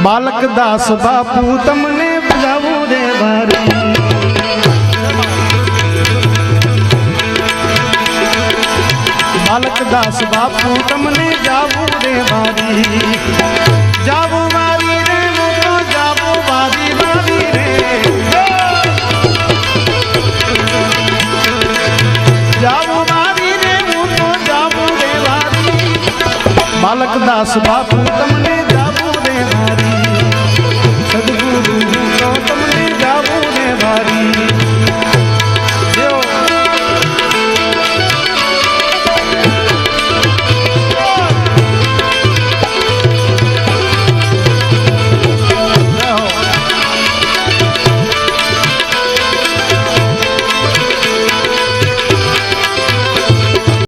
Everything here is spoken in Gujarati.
બાલકદાસ બાપુ તમને જાવું રે વારી, બાલકદાસ બાપુ તમને જાવું રે વારી, જાવું વારી રે મોટો જાવું વારી વારી રે, જાવું વારી રે મોટો જાવું રે વારી, બાલકદાસ બાપુ તમને